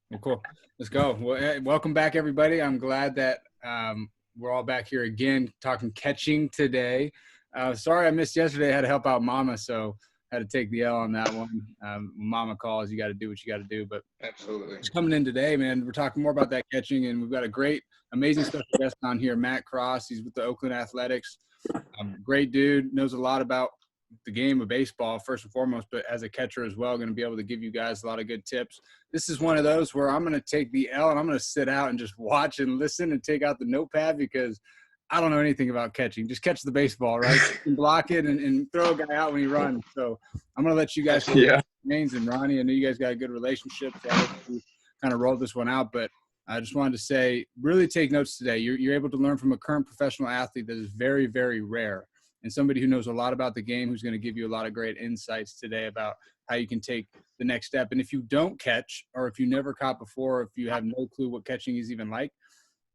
Well, cool. Let's go. Well, welcome back, everybody. I'm glad that we're all back here again talking catching today. Sorry I missed yesterday. I had to help out Mama, so had to take the L on that one. Mama calls, you got to do what you got to do. But Absolutely. just coming in today, man, we're talking more about that catching, and we've got a great, amazing special guest on here, Matt Cross. He's with the Oakland Athletics. Great dude, knows a lot about the game of baseball first and foremost, but as a catcher as well, going to be able to give you guys a lot of good tips. This is one of those where I'm going to take the L and I'm going to sit out and just watch and listen and take out the notepad because I don't know anything about catching. Just catch the baseball, right? And block it and throw a guy out when he runs. So I'm going to let you guys names, and Ronnie, I know you guys got a good relationship, so I'll let you kind of roll this one out. But I just wanted to say, really take notes today. You're able to learn from a current professional athlete that is very, very rare, and somebody who knows a lot about the game, who's going to give you a lot of great insights today about how you can take the next step. And if you don't catch, or if you never caught before, or if you have no clue what catching is even like,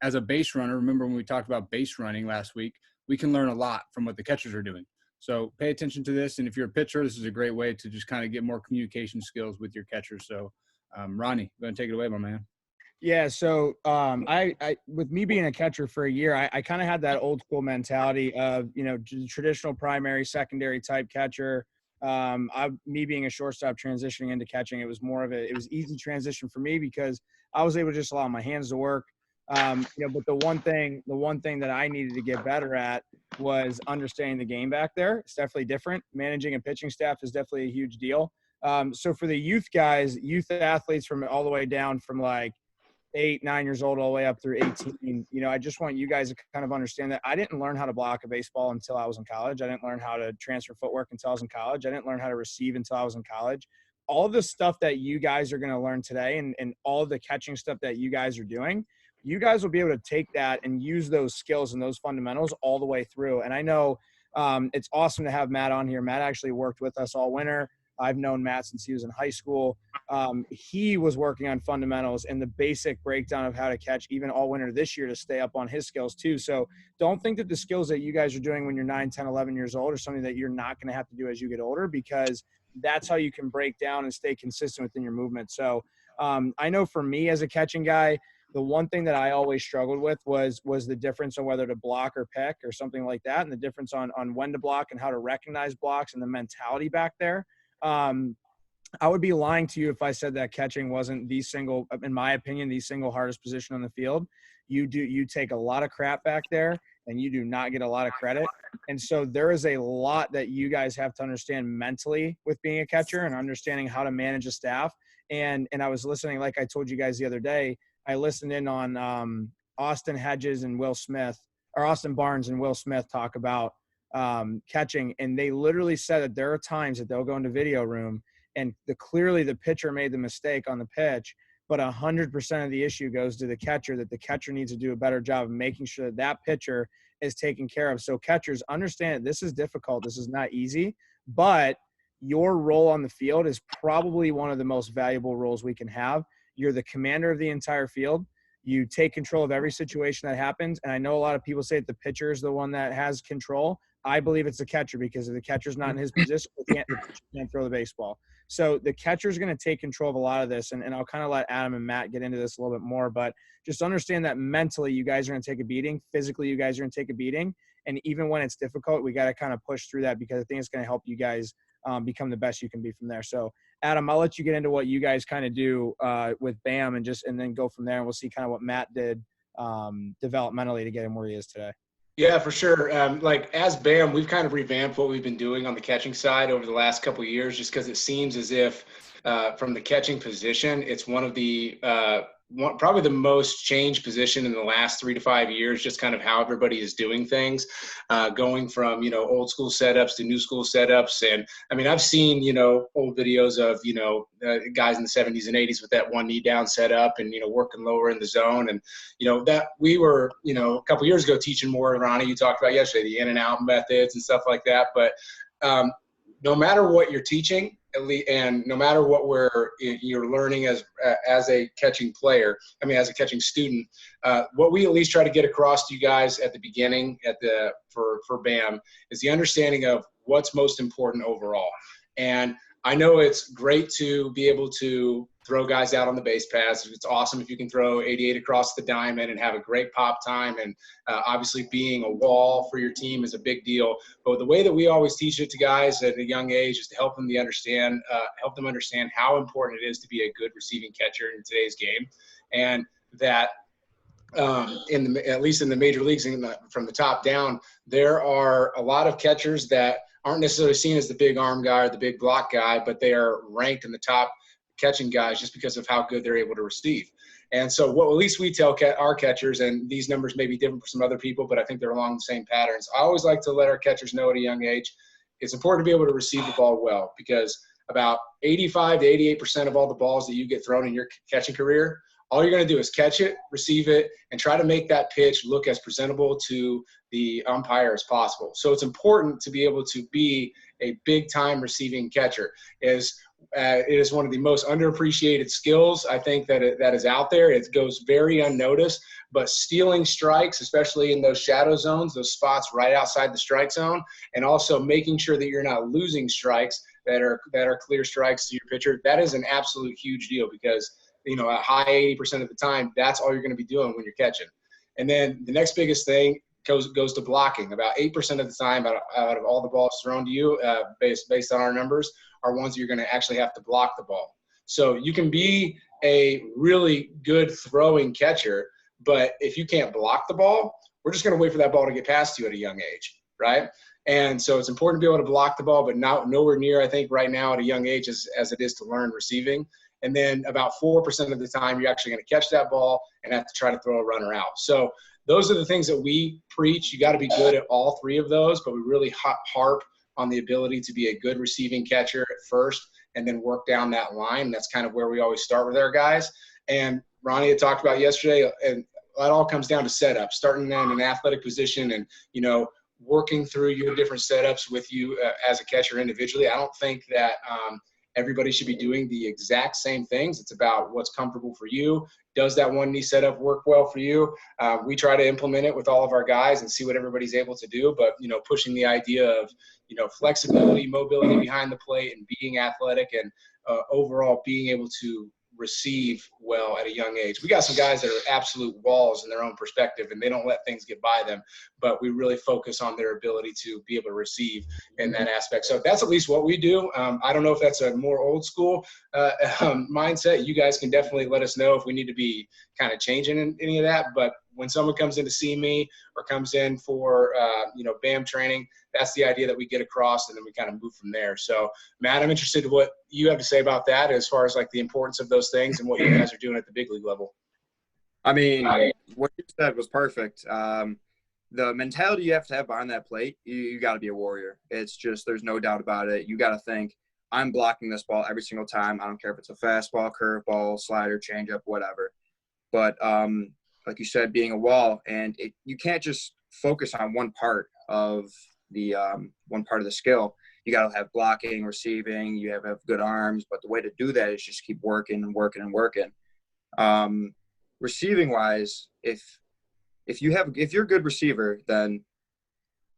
as a base runner, remember when we talked about base running last week, we can learn a lot from what the catchers are doing. So pay attention to this. And if you're a pitcher, this is a great way to just kind of get more communication skills with your catchers. So Ronnie, go ahead and take it away, my man. Yeah. So I with me being a catcher for a year, I kind of had that old school mentality of, traditional primary, secondary type catcher. Me being a shortstop transitioning into catching, it was easy transition for me because I was able to just allow my hands to work. But the one thing that I needed to get better at was understanding the game back there. It's definitely different. Managing a pitching staff is definitely a huge deal. So for the youth guys, youth athletes from all the way down from like 8, 9 years old all the way up through 18, I just want you guys to kind of understand that I didn't learn how to block a baseball until I was in college. I didn't learn how to transfer footwork until I was in college. I didn't learn how to receive until I was in college. All of the stuff that you guys are going to learn today and all of the catching stuff that you guys are doing, you guys will be able to take that and use those skills and those fundamentals all the way through. And I know it's awesome to have Matt on here. Matt actually worked with us all winter. I've known Matt since he was in high school. He was working on fundamentals and the basic breakdown of how to catch even all winter this year to stay up on his skills too. So don't think that the skills that you guys are doing when you're 9, 10, 11 years old are something that you're not going to have to do as you get older, because that's how you can break down and stay consistent within your movement. So I know for me as a catching guy, the one thing that I always struggled with was the difference on whether to block or pick or something like that, and the difference on when to block and how to recognize blocks and the mentality back there. I would be lying to you if I said that catching wasn't in my opinion, the single hardest position on the field. You take a lot of crap back there and you do not get a lot of credit. And so there is a lot that you guys have to understand mentally with being a catcher and understanding how to manage a staff. And I was listening, like I told you guys the other day, I listened in on Austin Hedges and Will Smith, or Austin Barnes and Will Smith talk about catching, and they literally said that there are times that they'll go into video room and clearly the pitcher made the mistake on the pitch, but 100% of the issue goes to the catcher, that the catcher needs to do a better job of making sure that that pitcher is taken care of. So catchers, understand this is difficult. This is not easy, but your role on the field is probably one of the most valuable roles we can have. You're the commander of the entire field. You take control of every situation that happens. And I know a lot of people say that the pitcher is the one that has control. I believe it's the catcher, because if the catcher's not in his position, the pitcher can't throw the baseball. So the catcher is going to take control of a lot of this. And I'll kind of let Adam and Matt get into this a little bit more, but just understand that mentally you guys are going to take a beating. Physically, you guys are going to take a beating. And even when it's difficult, we got to kind of push through that, because I think it's going to help you guys become the best you can be from there. So Adam, I'll let you get into what you guys kind of do with BAM and then go from there. And we'll see kind of what Matt did developmentally to get him where he is today. Yeah, for sure. As BAM, we've kind of revamped what we've been doing on the catching side over the last couple of years, just because it seems as if from the catching position, it's one of the probably the most changed position in the last 3 to 5 years, just kind of how everybody is doing things, going from, old school setups to new school setups. And I mean, I've seen, old videos of, guys in the 70s and 80s with that one knee down setup and, working lower in the zone. And, that we were, a couple years ago teaching more, Ronnie, you talked about yesterday, the in and out methods and stuff like that. But no matter what you're teaching, and no matter what you're learning as a catching player, as a catching student, what we at least try to get across to you guys at the beginning for BAM is the understanding of what's most important overall. And I know it's great to be able to throw guys out on the base paths. It's awesome if you can throw 88 across the diamond and have a great pop time. And obviously being a wall for your team is a big deal. But the way that we always teach it to guys at a young age is to help them understand how important it is to be a good receiving catcher in today's game. And that at least in the major leagues from the top down, there are a lot of catchers that aren't necessarily seen as the big arm guy or the big block guy, but they are ranked in the top catching guys just because of how good they're able to receive. And so what at least we tell our catchers, and these numbers may be different for some other people, but I think they're along the same patterns. I always like to let our catchers know at a young age, it's important to be able to receive the ball well, because about 85 to 88% of all the balls that you get thrown in your catching career, all you're going to do is catch it, receive it, and try to make that pitch look as presentable to the umpire as possible. So it's important to be able to be a big-time receiving catcher. It is one of the most underappreciated skills, I think, that is out there. It goes very unnoticed, but stealing strikes, especially in those shadow zones, those spots right outside the strike zone, and also making sure that you're not losing strikes that are clear strikes to your pitcher, that is an absolute huge deal, because a high 80% of the time, that's all you're going to be doing when you're catching. And then the next biggest thing goes to blocking. About 8% of the time out of all the balls thrown to you, based on our numbers, are ones that you're going to actually have to block the ball. So you can be a really good throwing catcher, but if you can't block the ball, we're just going to wait for that ball to get past you at a young age, right? And so it's important to be able to block the ball, but nowhere near, I think, right now at a young age as it is to learn receiving. And then about 4% of the time, you're actually going to catch that ball and have to try to throw a runner out. So those are the things that we preach. You got to be good at all three of those, but we really harp on the ability to be a good receiving catcher at first and then work down that line. That's kind of where we always start with our guys. And Ronnie had talked about yesterday, and that all comes down to setup, starting in an athletic position and, working through your different setups with you as a catcher individually. I don't think that everybody should be doing the exact same things. It's about what's comfortable for you. Does that one knee setup work well for you? We try to implement it with all of our guys and see what everybody's able to do. But, pushing the idea of, flexibility, mobility behind the plate, and being athletic, and overall being able to receive well at a young age. We got some guys that are absolute walls in their own perspective, and they don't let things get by them, but we really focus on their ability to be able to receive in that aspect. So that's at least what we do. I don't know if that's a more old school mindset. You guys can definitely let us know if we need to be kind of changing any of that. But when someone comes in to see me or comes in for, BAM training, that's the idea that we get across, and then we kind of move from there. So, Matt, I'm interested in what you have to say about that as far as like the importance of those things and what you guys are doing at the big league level. I mean, what you said was perfect. The mentality you have to have behind that plate, you got to be a warrior. It's just, there's no doubt about it. You got to think, I'm blocking this ball every single time. I don't care if it's a fastball, curveball, slider, changeup, whatever. But like you said, being a wall, and you can't just focus on one part of the skill. You got to have blocking, receiving. You have good arms, but the way to do that is just keep working and working and working. Receiving wise, if you're a good receiver, then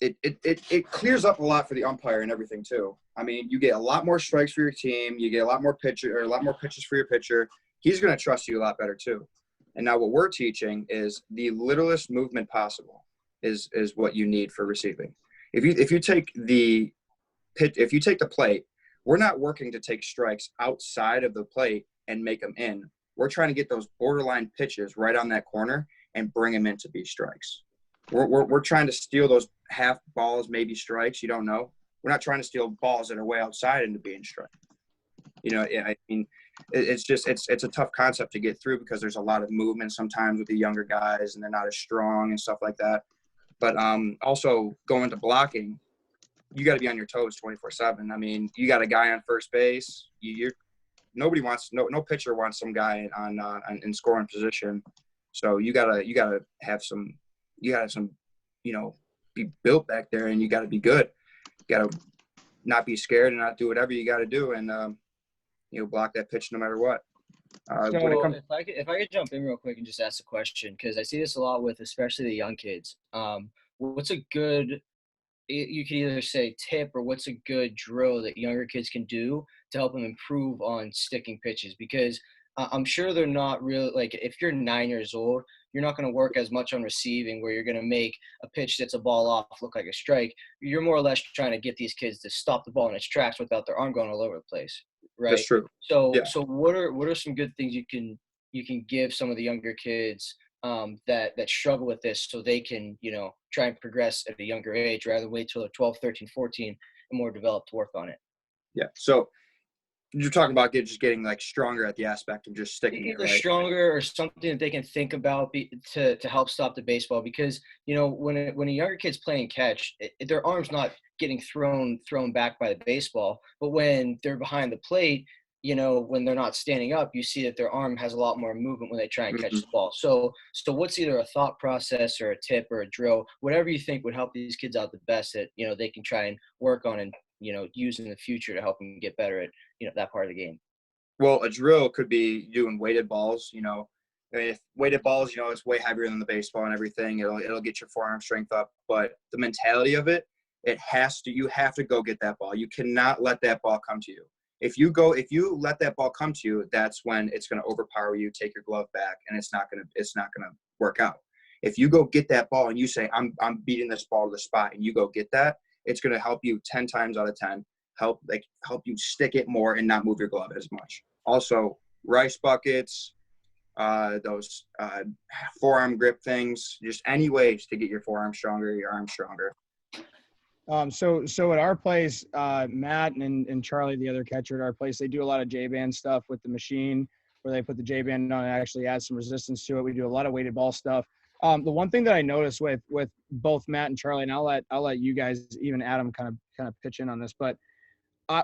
it clears up a lot for the umpire and everything too. I mean, you get a lot more strikes for your team. You get a lot more pitches for your pitcher. He's going to trust you a lot better too. And now what we're teaching is the littlest movement possible is what you need for receiving. If you take the plate, we're not working to take strikes outside of the plate and make them in. We're trying to get those borderline pitches right on that corner and bring them in to be strikes. We're trying to steal those half balls, maybe strikes. You don't know. We're not trying to steal balls that are way outside into being strike. I mean, it's a tough concept to get through because there's a lot of movement sometimes with the younger guys and they're not as strong and stuff like that. But also going to blocking, you got to be on your toes 24/7. I mean, you got a guy on first base. No pitcher wants some guy in scoring position. So you gotta have some, be built back there, and you gotta be good. You gotta not be scared and not do whatever you gotta do, and block that pitch no matter what. If I could jump in real quick and just ask a question, because I see this a lot with especially the young kids. What's a good you can either say tip or what's a good drill that younger kids can do to help them improve on sticking pitches, because I'm sure they're not really, like, if you're 9 years old, you're not going to work as much on receiving where you're going to make a pitch that's a ball off look like a strike. You're more or less trying to get these kids to stop the ball in its tracks without their arm going all over the place, right? That's true. So Yeah. so what are some good things you can give some of the younger kids that struggle with this, so they can, try and progress at a younger age rather than wait till they're 12, 13, 14 and more developed to work on it? Yeah. So you're talking about just getting like stronger at the aspect of just sticking it, Either right? stronger or something that they can think about to help stop the baseball, because when a younger kid's playing catch, their arm's not getting thrown back by the baseball, but when they're behind the plate, when they're not standing up, you see that their arm has a lot more movement when they try and catch Mhm. the ball. So what's either a thought process or a tip or a drill, whatever you think would help these kids out the best, that they can try and work on and use in the future to help them get better at that part of the game? Well, a drill could be doing weighted balls. If weighted balls, it's way heavier than the baseball and everything. It'll get your forearm strength up, but the mentality of it, you have to go get that ball. You cannot let that ball come to you. If you let that ball come to you, that's when it's going to overpower you, take your glove back, and it's not going to work out. If you go get that ball and you say, I'm beating this ball to the spot, and you go get that, it's going to help you 10 times out of 10. Help you stick it more and not move your glove as much. Also, rice buckets, those forearm grip things, just any ways to get your forearm stronger, your arm stronger. So at our place, Matt and Charlie, the other catcher at our place, they do a lot of J-band stuff with the machine, where they put the J-band on and actually add some resistance to it. We do a lot of weighted ball stuff. The one thing that I noticed with both Matt and Charlie, and I'll let you guys, even Adam, kind of pitch in on this, but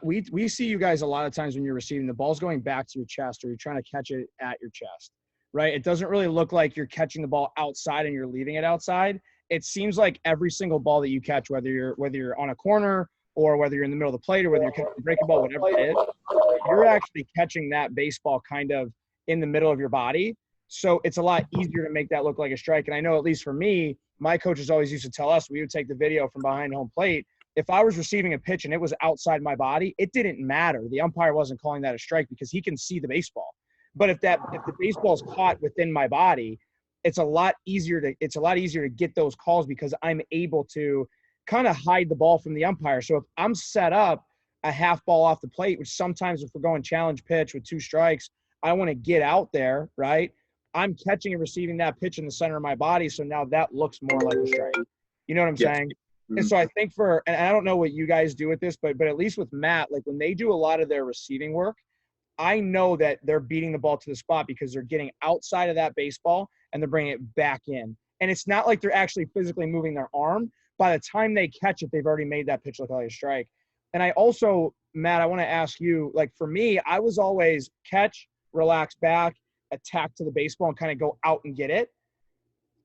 we see you guys a lot of times when you're receiving, the ball's going back to your chest, or you're trying to catch it at your chest, right? It doesn't really look like you're catching the ball outside and you're leaving it outside. It seems like every single ball that you catch, whether you're on a corner or whether you're in the middle of the plate or whether you're catching a breaking ball, whatever it is, you're actually catching that baseball kind of in the middle of your body. So it's a lot easier to make that look like a strike. And I know, at least for me, my coaches always used to tell us, we would take the video from behind home plate. If I was receiving a pitch and it was outside my body, it didn't matter. The umpire wasn't calling that a strike because he can see the baseball. But if the baseball is caught within my body, it's a lot easier to get those calls, because I'm able to kind of hide the ball from the umpire. So if I'm set up a half ball off the plate, which sometimes if we're going challenge pitch with 2 strikes, I want to get out there, right? I'm catching and receiving that pitch in the center of my body. So now that looks more like a strike. You know what I'm saying? Mm-hmm. And so I think and I don't know what you guys do with this, but at least with Matt, like when they do a lot of their receiving work, I know that they're beating the ball to the spot because they're getting outside of that baseball and they're bringing it back in. And it's not like they're actually physically moving their arm. By the time they catch it, they've already made that pitch look like a strike. And I also, Matt, I want to ask you, like for me, I was always catch, relax back, attack to the baseball, and kind of go out and get it.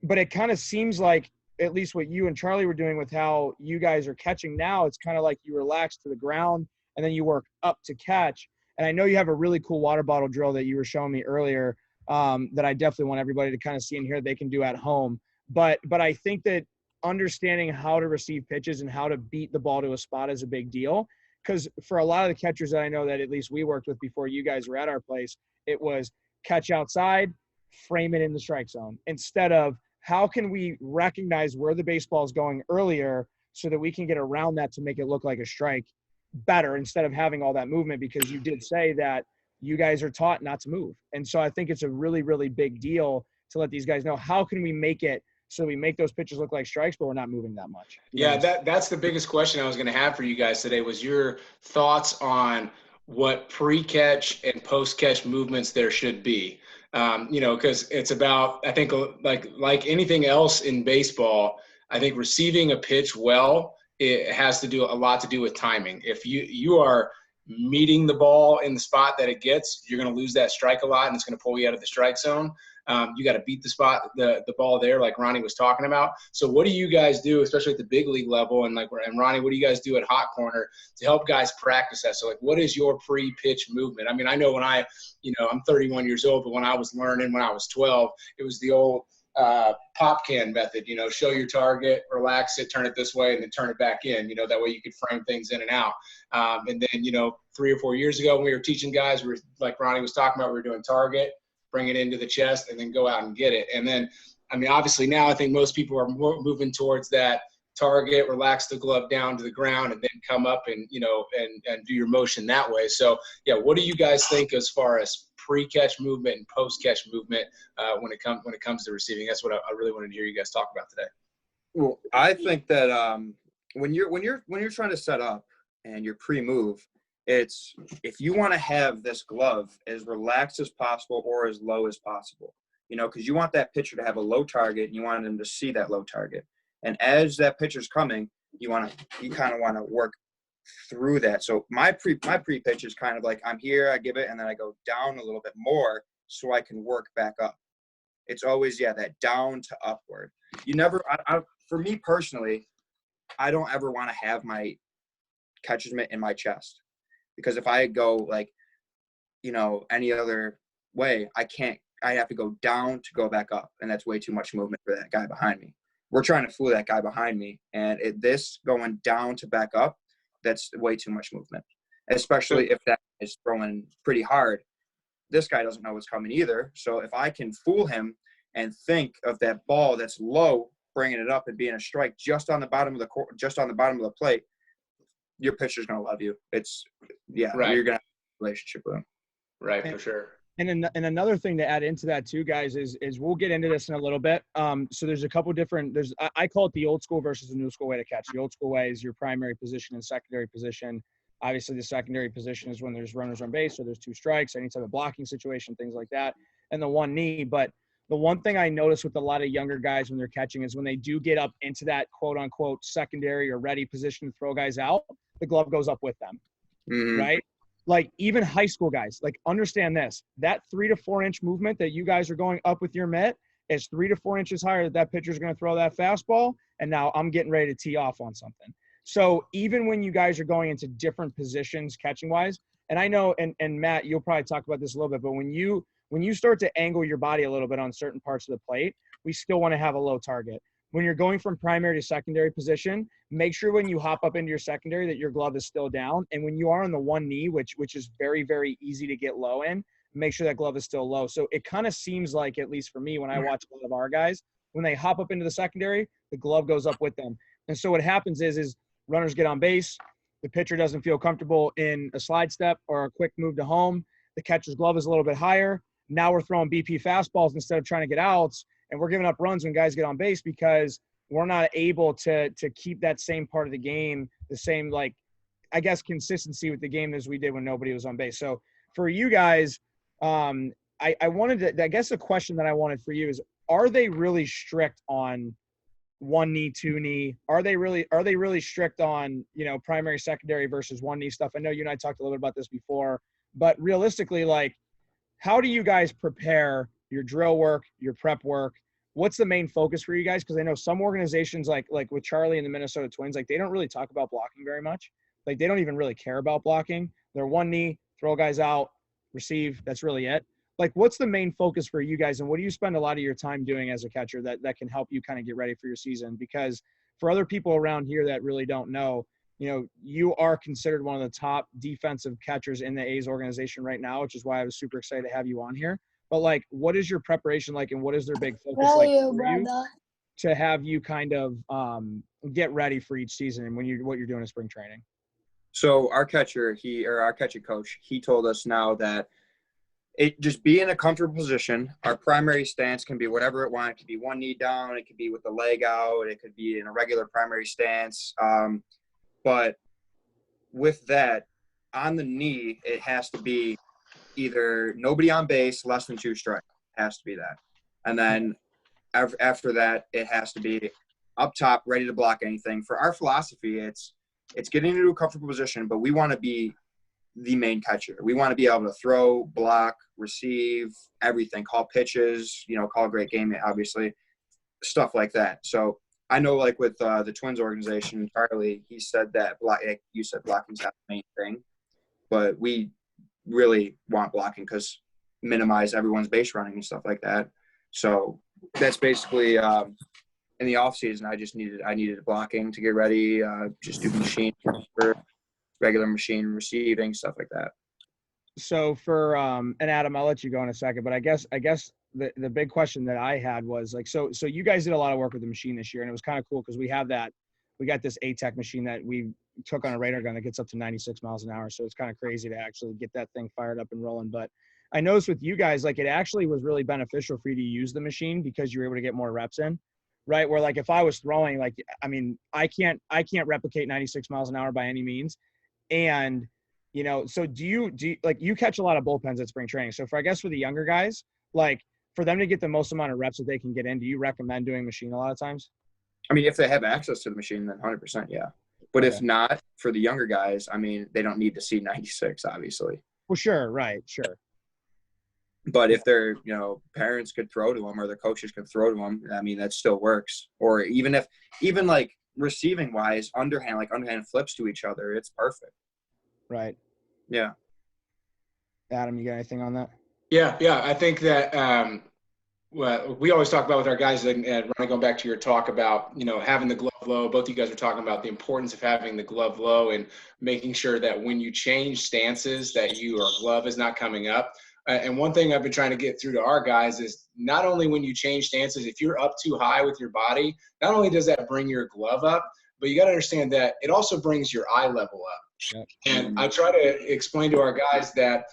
But it kind of seems like, at least what you and Charlie were doing with how you guys are catching now, it's kind of like you relax to the ground and then you work up to catch. And I know you have a really cool water bottle drill that you were showing me earlier that I definitely want everybody to kind of see and hear they can do at home. But I think that understanding how to receive pitches and how to beat the ball to a spot is a big deal. Because for a lot of the catchers that I know that at least we worked with before you guys were at our place, it was catch outside, frame it in the strike zone, instead of how can we recognize where the baseball is going earlier so that we can get around that to make it look like a strike better, instead of having all that movement, because you did say that you guys are taught not to move. And so I think it's a really, really big deal to let these guys know, how can we make it so we make those pitches look like strikes, but we're not moving that much. Yeah, that's the biggest question I was going to have for you guys today, was your thoughts on what pre-catch and post-catch movements there should be. Because it's about, I think, like anything else in baseball, I think receiving a pitch well, it has to do a lot to do with timing. If you are meeting the ball in the spot that it gets, you're going to lose that strike a lot, and it's going to pull you out of the strike zone. You got to beat the ball there, like Ronnie was talking about. So what do you guys do, especially at the big league level? And Ronnie, what do you guys do at Hot Corner to help guys practice that? So what is your pre-pitch movement? I mean, I know when I'm 31 years old, but when I was learning, when I was 12, it was the old, pop can method, show your target, relax it, turn it this way, and then turn it back in, that way you could frame things in and out. And then, 3 or 4 years ago when we were teaching guys, we were, like Ronnie was talking about, we were doing target, bring it into the chest, and then go out and get it. And then, obviously now I think most people are moving towards that target, relax the glove down to the ground, and then come up and, and do your motion that way. So, yeah, what do you guys think as far as pre-catch movement and post-catch movement when it comes to receiving? That's what I really wanted to hear you guys talk about today. Well, I think that when you're trying to set up and you're pre-move, it's if you want to have this glove as relaxed as possible or as low as possible, because you want that pitcher to have a low target and you want them to see that low target. And as that pitcher's coming, you kind of want to work through that. So my pre-pitch is kind of like I'm here, I give it, and then I go down a little bit more so I can work back up. It's always, that down to upward. You never, for me personally, I don't ever want to have my catcher's mitt in my chest, because if I go like, any other way, I have to go down to go back up, and that's way too much movement for that guy behind me. We're trying to fool that guy behind me, and this going down to back up, that's way too much movement, especially if that is throwing pretty hard. This guy doesn't know what's coming either. So if I can fool him and think of that ball that's low, bringing it up and being a strike just on the bottom of the plate, your pitcher's going to love you. Right. You're going to have a relationship with him. Right, for sure. And another thing to add into that too, guys, is we'll get into this in a little bit. So there's a couple different – I call it the old school versus the new school way to catch. The old school way is your primary position and secondary position. Obviously, the secondary position is when there's runners on base, so there's 2 strikes, any type of blocking situation, things like that, and the 1 knee. But the one thing I notice with a lot of younger guys when they're catching is when they do get up into that quote-unquote secondary or ready position to throw guys out, the glove goes up with them, right? Like even high school guys, like understand this, that 3 to 4 inch movement that you guys are going up with your mitt is 3 to 4 inches higher that pitcher's going to throw that fastball. And now I'm getting ready to tee off on something. So even when you guys are going into different positions catching wise, and I know, and Matt, you'll probably talk about this a little bit, but when you start to angle your body a little bit on certain parts of the plate, we still want to have a low target. When you're going from primary to secondary position, make sure when you hop up into your secondary that your glove is still down. And when you are on the 1 knee, which is very, very easy to get low in, make sure that glove is still low. So it kind of seems like, at least for me, when I watch a lot of our guys, when they hop up into the secondary, the glove goes up with them. And so what happens is runners get on base. The pitcher doesn't feel comfortable in a slide step or a quick move to home. The catcher's glove is a little bit higher. Now we're throwing BP fastballs instead of trying to get outs. And we're giving up runs when guys get on base because we're not able to keep that same part of the game, the same, consistency with the game as we did when nobody was on base. So for you guys, I wanted to, I guess the question that I wanted for you is, are they really strict on 1 knee, 2 knee? Are they really strict on, primary, secondary versus 1 knee stuff? I know you and I talked a little bit about this before, but realistically, how do you guys prepare your drill work, your prep work? What's the main focus for you guys? Because I know some organizations like with Charlie and the Minnesota Twins, they don't really talk about blocking very much. They don't even really care about blocking. They're 1 knee, throw guys out, receive. That's really it. What's the main focus for you guys, and what do you spend a lot of your time doing as a catcher that can help you kind of get ready for your season? Because for other people around here that really don't know, you are considered one of the top defensive catchers in the A's organization right now, which is why I was super excited to have you on here. But what is your preparation like, and what is their big focus for you to have you kind of get ready for each season and what you're doing in spring training? So our catcher, our catching coach, he told us now that it just be in a comfortable position. Our primary stance can be whatever it wants. It could be 1 knee down. It could be with the leg out. It could be in a regular primary stance. But with that, on the knee, it has to be either nobody on base, less than 2 strikes. It has to be that. And then after that, it has to be up top, ready to block anything. For our philosophy, it's getting into a comfortable position, but we want to be the main catcher. We want to be able to throw, block, receive, everything, call pitches, call a great game, obviously, stuff like that. So I know, with the Twins organization, Charlie, he said that, like you said, blocking's not the main thing, but we really want blocking because minimize everyone's base running and stuff like that. So that's basically in the off season. I needed blocking to get ready. Just do machine, regular machine receiving, stuff like that. So for and Adam, I'll let you go in a second, but I guess the big question that I had was like, so you guys did a lot of work with the machine this year, and it was kind of cool because we got this ATEC machine that we took on a radar gun that gets up to 96 miles an hour. So it's kind of crazy to actually get that thing fired up and rolling. But I noticed with you guys, like, it actually was really beneficial for you to use the machine because you were able to get more reps in, right? Where like if I was throwing, like, I mean, I can't replicate 96 miles an hour by any means. And, you know, so do you like, you catch a lot of bullpens at spring training. So for the younger guys, like, for them to get the most amount of reps that they can get in, do you recommend doing machine a lot of times? I mean, if they have access to the machine, then 100%, yeah. But Okay. if not, for the younger guys, I mean, they don't need to see 96, obviously. Well, sure. Right. Sure. But if their, parents could throw to them or their coaches could throw to them, I mean, that still works. Or even like receiving wise, underhand flips to each other, it's perfect. Right. Yeah. Adam, you got anything on that? Yeah. I think that well, we always talk about with our guys, and Ronnie, going back to your talk about, having the glove low, both of you guys are talking about the importance of having the glove low and making sure that when you change stances that your glove is not coming up. And one thing I've been trying to get through to our guys is not only when you change stances, if you're up too high with your body, not only does that bring your glove up, but you got to understand that it also brings your eye level up. Yep. And I try to explain to our guys that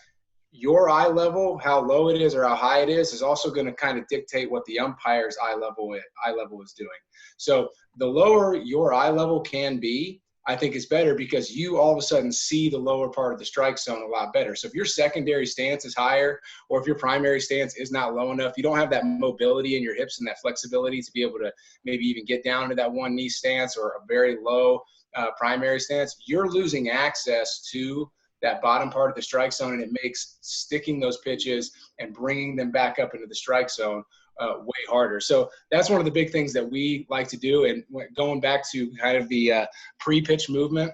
your eye level, how low it is or how high it is also going to kind of dictate what the umpire's eye level is doing. So the lower your eye level can be, I think is better because you all of a sudden see the lower part of the strike zone a lot better. So if your secondary stance is higher, or if your primary stance is not low enough, you don't have that mobility in your hips and that flexibility to be able to maybe even get down to that one knee stance or a very low primary stance, you're losing access to that bottom part of the strike zone, and it makes sticking those pitches and bringing them back up into the strike zone way harder. So that's one of the big things that we like to do. And going back to kind of the pre-pitch movement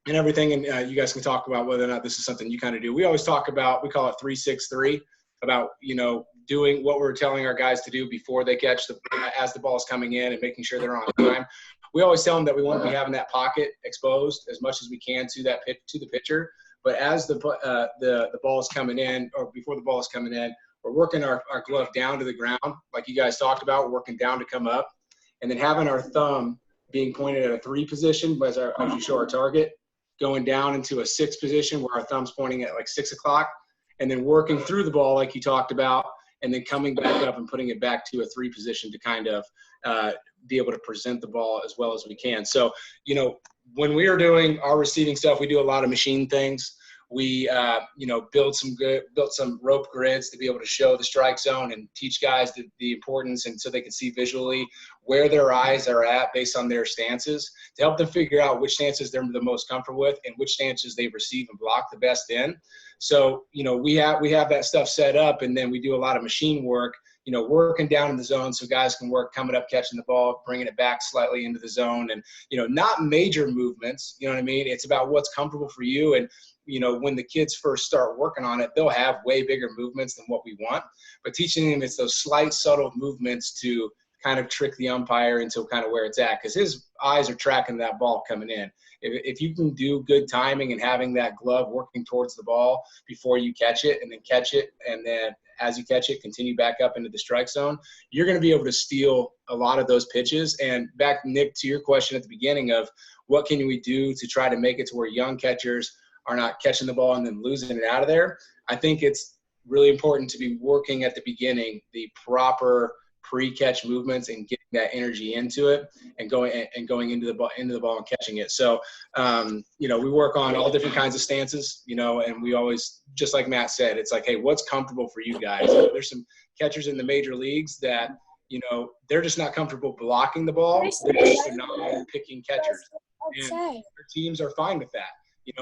and everything, and you guys can talk about whether or not this is something you kind of do. We always talk about, we call it 3-6-3, about, doing what we're telling our guys to do before they catch as the ball is coming in and making sure they're on time. We always tell them that we want to be having that pocket exposed as much as we can to that pitch, to the pitcher. But as the ball is coming in, or before the ball is coming in, we're working our glove down to the ground, like you guys talked about, working down to come up, and then having our thumb being pointed at a 3 position as you show our target, going down into a 6 position where our thumb's pointing at like 6 o'clock, and then working through the ball like you talked about, and then coming back up and putting it back to a 3 position to kind of be able to present the ball as well as we can. So, when we are doing our receiving stuff, we do a lot of machine things. We, built some rope grids to be able to show the strike zone and teach guys the importance, and so they can see visually where their eyes are at based on their stances to help them figure out which stances they're the most comfortable with and which stances they receive and block the best in. So, we have that stuff set up, and then we do a lot of machine work, working down in the zone so guys can work coming up, catching the ball, bringing it back slightly into the zone, and, not major movements, you know what I mean? It's about what's comfortable for you. And, when the kids first start working on it, they'll have way bigger movements than what we want, but teaching them it's those slight, subtle movements to kind of trick the umpire into kind of where it's at, because his eyes are tracking that ball coming in. If you can do good timing and having that glove working towards the ball before you catch it, and then catch it, and then as you catch it, continue back up into the strike zone, you're going to be able to steal a lot of those pitches. And back, Nick, to your question at the beginning of what can we do to try to make it to where young catchers are not catching the ball and then losing it out of there, I think it's really important to be working at the beginning the proper pre-catch movements and getting that energy into it and going into the ball and catching it. So, we work on all different kinds of stances, and we always, just like Matt said, it's like, hey, what's comfortable for you guys? There's some catchers in the major leagues that, they're just not comfortable blocking the ball. They're just phenomenal picking catchers. And their teams are fine with that.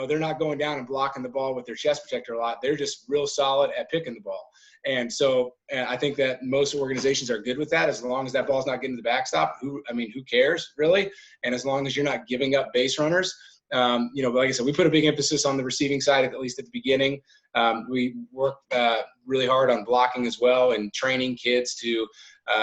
They're not going down and blocking the ball with their chest protector a lot. They're just real solid at picking the ball. And so I think that most organizations are good with that, as long as that ball's not getting to the backstop. Who cares, really? And as long as you're not giving up base runners, But like I said, we put a big emphasis on the receiving side, at least at the beginning. We work really hard on blocking as well and training kids to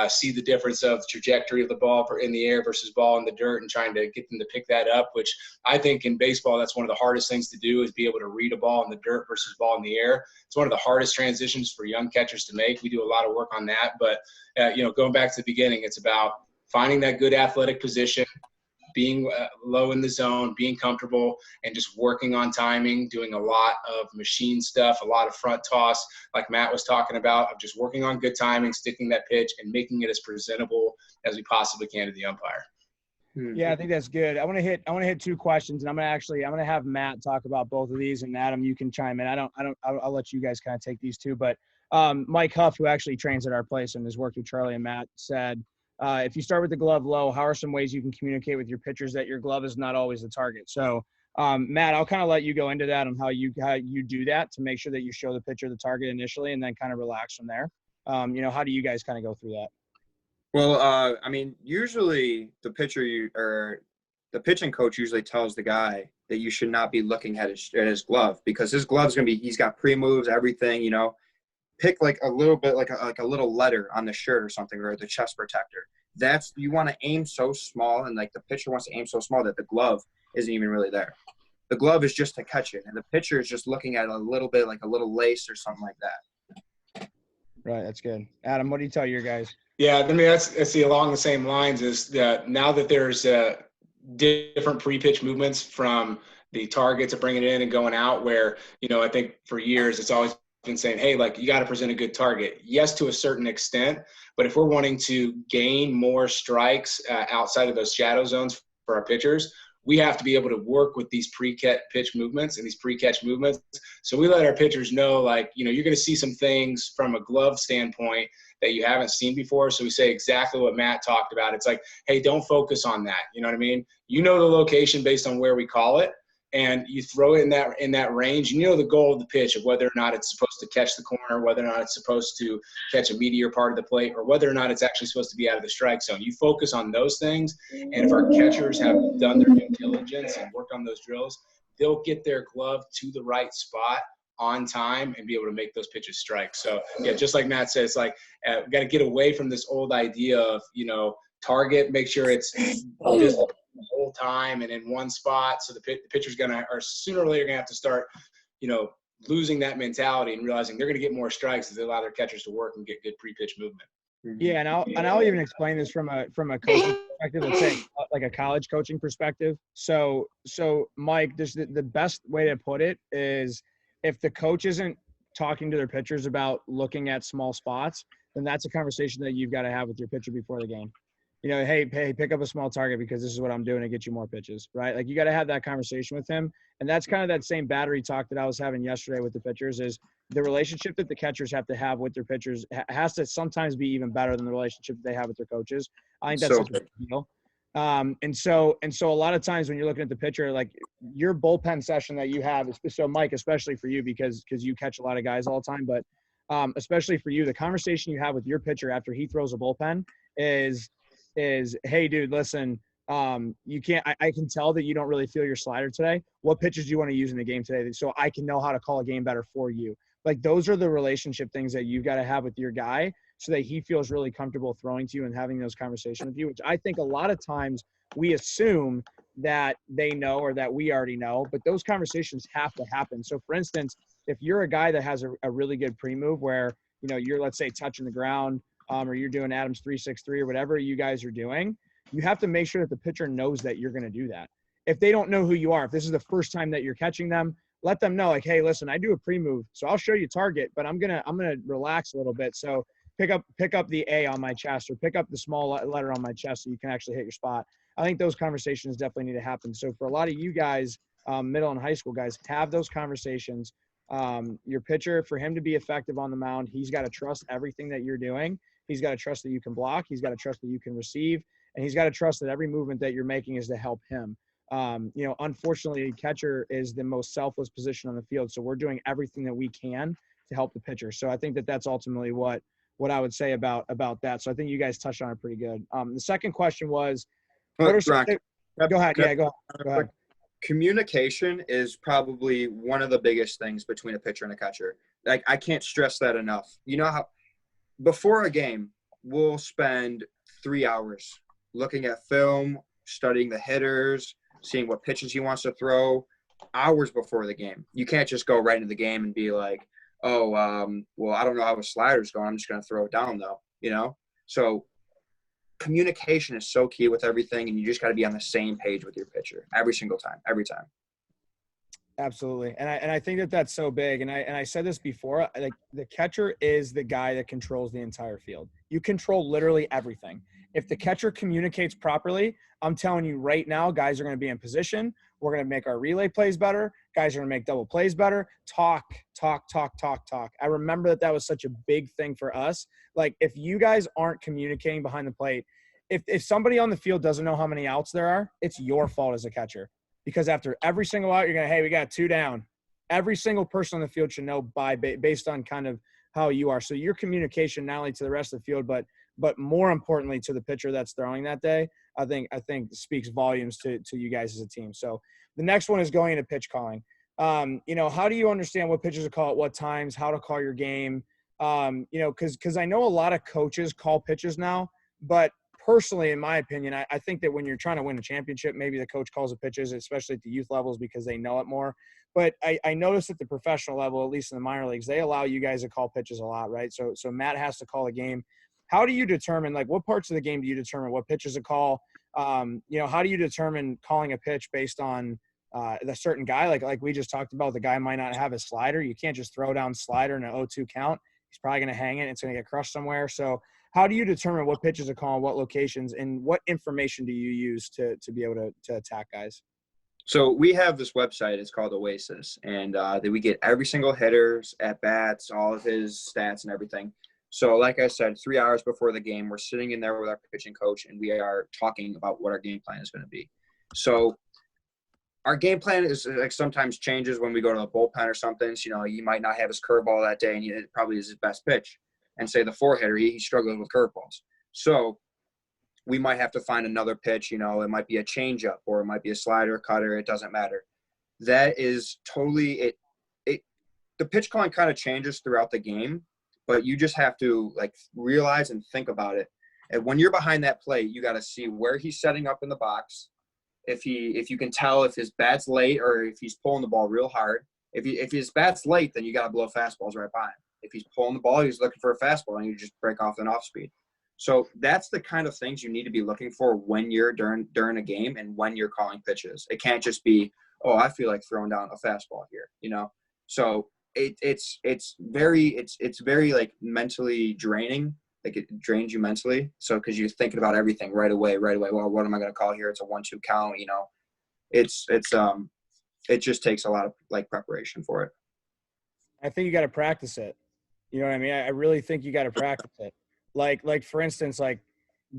see the difference of trajectory of the ball in the air versus ball in the dirt, and trying to get them to pick that up, which I think in baseball, that's one of the hardest things to do, is be able to read a ball in the dirt versus ball in the air. It's one of the hardest transitions for young catchers to make. We do a lot of work on that. But, going back to the beginning, it's about finding that good athletic position, being low in the zone, being comfortable, and just working on timing, doing a lot of machine stuff, a lot of front toss, like Matt was talking about, of just working on good timing, sticking that pitch, and making it as presentable as we possibly can to the umpire. Yeah, I think that's good. I want to hit two questions, and I'm gonna have Matt talk about both of these, and Adam, you can chime in. I'll let you guys kind of take these two, but Mike Huff, who actually trains at our place and has worked with Charlie and Matt, said, if you start with the glove low, how are some ways you can communicate with your pitchers that your glove is not always the target? So, Matt, I'll kind of let you go into that on how you do that to make sure that you show the pitcher the target initially and then kind of relax from there. How do you guys kind of go through that? Well, usually the pitching coach usually tells the guy that you should not be looking at his glove, because his glove's he's got pre-moves, everything, Pick like a little bit, like a little letter on the shirt or something, or the chest protector. You want to aim so small, and like the pitcher wants to aim so small that the glove isn't even really there. The glove is just to catch it, and the pitcher is just looking at a little bit, like a little lace or something like that. Right, that's good. Adam, what do you tell your guys? Yeah, I mean, that's along the same lines, is that now that there's different pre-pitch movements from the target to bringing it in and going out, where, I think for years it's always been saying, hey, like, you got to present a good target. Yes, to a certain extent, but if we're wanting to gain more strikes outside of those shadow zones for our pitchers, we have to be able to work with these pre-catch pitch movements and these pre-catch movements. So we let our pitchers know, like, you're going to see some things from a glove standpoint that you haven't seen before. So we say exactly what Matt talked about. It's like, hey, don't focus on that. You know what I mean? The location based on where we call it, and you throw it in that range. The goal of the pitch, of whether or not it's supposed to catch the corner, whether or not it's supposed to catch a meatier part of the plate, or whether or not it's actually supposed to be out of the strike zone. You focus on those things, and if our catchers have done their due diligence and worked on those drills, they'll get their glove to the right spot on time and be able to make those pitches strike. So, yeah, just like Matt said, it's like we got to get away from this old idea of, target, make sure it's visible the whole time and in one spot. So the pitcher's or sooner or later going to have to start, losing that mentality and realizing they're going to get more strikes as they allow their catchers to work and get good pre-pitch movement. Yeah, and I'll even explain this from a coaching perspective, let's say like a college coaching perspective. So Mike, the best way to put it is, if the coach isn't talking to their pitchers about looking at small spots, then that's a conversation that you've got to have with your pitcher before the game. Hey, pick up a small target because this is what I'm doing to get you more pitches, right? Like, you got to have that conversation with him. And that's kind of that same battery talk that I was having yesterday with the pitchers, is the relationship that the catchers have to have with their pitchers has to sometimes be even better than the relationship that they have with their coaches. I think that's such a big deal. And so a lot of times when you're looking at the pitcher, like your bullpen session that you have, so Mike, especially for you, because you catch a lot of guys all the time, but especially for you, the conversation you have with your pitcher after he throws a bullpen is, hey, dude, listen, you can't, I can tell that you don't really feel your slider today. What pitches do you want to use in the game today, so I can know how to call a game better for you? Like, those are the relationship things that you've got to have with your guy so that he feels really comfortable throwing to you and having those conversations with you, which I think a lot of times we assume that they know or that we already know, but those conversations have to happen. So for instance, if you're a guy that has a really good pre-move where, you're, let's say, touching the ground, or you're doing Adams 3-6-3 or whatever you guys are doing, you have to make sure that the pitcher knows that you're going to do that. If they don't know who you are, if this is the first time that you're catching them, let them know, like, hey, listen, I do a pre-move, so I'll show you target, but I'm gonna relax a little bit. So pick up the A on my chest, or pick up the small letter on my chest so you can actually hit your spot. I think those conversations definitely need to happen. So for a lot of you guys, middle and high school guys, have those conversations. Your pitcher, for him to be effective on the mound, he's got to trust everything that you're doing. He's got to trust that you can block. He's got to trust that you can receive. And he's got to trust that every movement that you're making is to help him. Unfortunately, catcher is the most selfless position on the field. So we're doing everything that we can to help the pitcher. So I think that that's ultimately what I would say about that. So I think you guys touched on it pretty good. The second question was, what are some – go ahead. Yeah, go ahead. Communication is probably one of the biggest things between a pitcher and a catcher. Like, I can't stress that enough. You know how before a game, we'll spend 3 hours looking at film, studying the hitters, seeing what pitches he wants to throw, hours before the game. You can't just go right into the game and be like, oh, well, I don't know how a slider's going. I'm just going to throw it down, though, you know? So communication is so key with everything, and you just got to be on the same page with your pitcher every single time, every time. Absolutely. And I think that that's so big. And I said this before, like, the catcher is the guy that controls the entire field. You control literally everything. If the catcher communicates properly, I'm telling you right now, guys are going to be in position. We're going to make our relay plays better. Guys are going to make double plays better. Talk. I remember that was such a big thing for us. Like, if you guys aren't communicating behind the plate, if somebody on the field doesn't know how many outs there are, it's your fault as a catcher. Because after every single out, you're going to, hey, we got 2 down. Every single person on the field should know based on kind of how you are. So your communication, not only to the rest of the field, but more importantly to the pitcher that's throwing that day, I think speaks volumes to you guys as a team. So the next one is going into pitch calling. How do you understand what pitches to call at what times, how to call your game? Because I know a lot of coaches call pitches now, but personally, in my opinion, I think that when you're trying to win a championship, maybe the coach calls the pitches, especially at the youth levels, because they know it more. But I noticed at the professional level, at least in the minor leagues, they allow you guys to call pitches a lot, right? So Matt has to call a game. How do you determine, like, what parts of the game do you determine what pitches to call? How do you determine calling a pitch based on the certain guy? Like we just talked about, the guy might not have a slider. You can't just throw down slider in an 0-2 count. He's probably going to hang it. It's going to get crushed somewhere. So how do you determine what pitches to call, what locations, and what information do you use to be able to attack guys? So we have this website. It's called Oasis, and we get every single hitter's at bats, all of his stats and everything. So like I said, 3 hours before the game, we're sitting in there with our pitching coach, and we are talking about what our game plan is going to be. So our game plan is, like, sometimes changes when we go to the bullpen or something. So, you might not have his curveball that day, and it probably is his best pitch. And say the 4-hitter, he struggles with curveballs. So we might have to find another pitch. It might be a changeup, or it might be a slider, cutter. It doesn't matter. That is totally it. The pitch calling kind of changes throughout the game, but you just have to, like, realize and think about it. And when you're behind that plate, you got to see where he's setting up in the box. If you can tell if his bat's late or if he's pulling the ball real hard. If his bat's late, then you got to blow fastballs right by him. If he's pulling the ball, he's looking for a fastball, and you just break off an off speed. So that's the kind of things you need to be looking for when you're during a game and when you're calling pitches. It can't just be, oh, I feel like throwing down a fastball here, So it's very like mentally draining. Like, it drains you mentally. So because you're thinking about everything right away. Well, what am I going to call here? It's a 1-2 count. It just takes a lot of, like, preparation for it. I think you got to practice it. You know what I mean? I really think you got to practice it. Like for instance, like,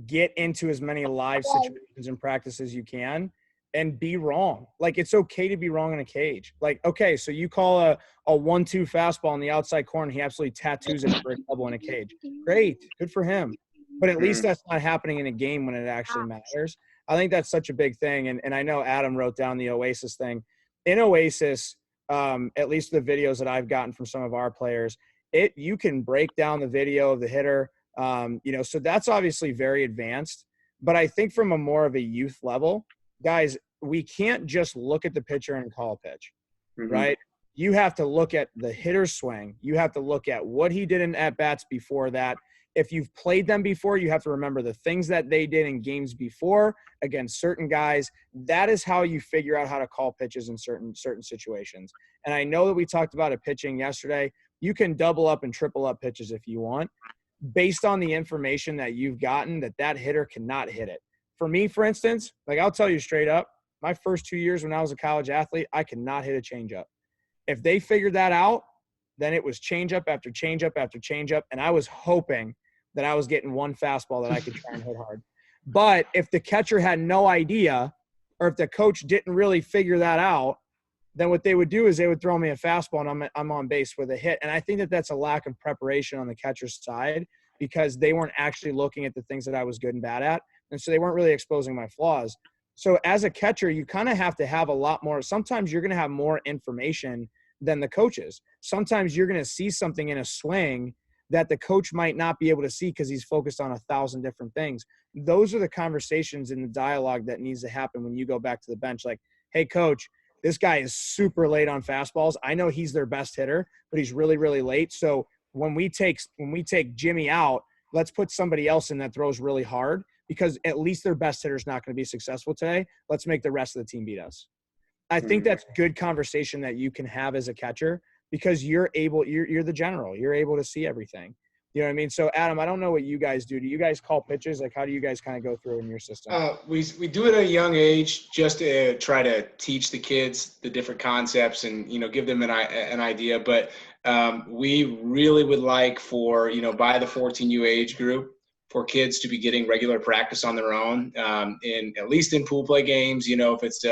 get into as many live situations and practice as you can and be wrong. Like, it's okay to be wrong in a cage. Like, okay, so you call a 1-2 fastball on the outside corner. He absolutely tattoos it for a double in a cage. Great. Good for him. But at least that's not happening in a game when it actually matters. I think that's such a big thing. And I know Adam wrote down the Oasis thing. In Oasis, at least the videos that I've gotten from some of our players, you can break down the video of the hitter. So that's obviously very advanced. But I think from a more of a youth level, guys, we can't just look at the pitcher and call a pitch, right? You have to look at the hitter's swing. You have to look at what he did in at-bats before that. If you've played them before, you have to remember the things that they did in games before against certain guys. That is how you figure out how to call pitches in certain situations. And I know that we talked about it pitching yesterday. You can double up and triple up pitches if you want, based on the information that you've gotten that hitter cannot hit it. For me, for instance, like, I'll tell you straight up, my first 2 years when I was a college athlete, I could not hit a changeup. If they figured that out, then it was changeup after changeup after changeup, and I was hoping that I was getting one fastball that I could try and hit hard. But if the catcher had no idea, or if the coach didn't really figure that out, then what they would do is they would throw me a fastball, and I'm on base with a hit. And I think that that's a lack of preparation on the catcher's side, because they weren't actually looking at the things that I was good and bad at. And so they weren't really exposing my flaws. So as a catcher, you kind of have to have a lot more. Sometimes you're going to have more information than the coaches. Sometimes you're going to see something in a swing that the coach might not be able to see because he's focused on 1,000 different things. Those are the conversations and the dialogue that needs to happen when you go back to the bench. Like, hey, coach, this guy is super late on fastballs. I know he's their best hitter, but he's really, really late. So when we take Jimmy out, let's put somebody else in that throws really hard, because at least their best hitter is not going to be successful today. Let's make the rest of the team beat us. I think that's good conversation that you can have as a catcher, because you're the general. You're able to see everything. You know what I mean? So, Adam, I don't know what you guys do. Do you guys call pitches? Like, how do you guys kind of go through in your system? We do it at a young age just to try to teach the kids the different concepts and, give them an idea. But we really would like for, by the 14U age group, for kids to be getting regular practice on their own, at least in pool play games, if it's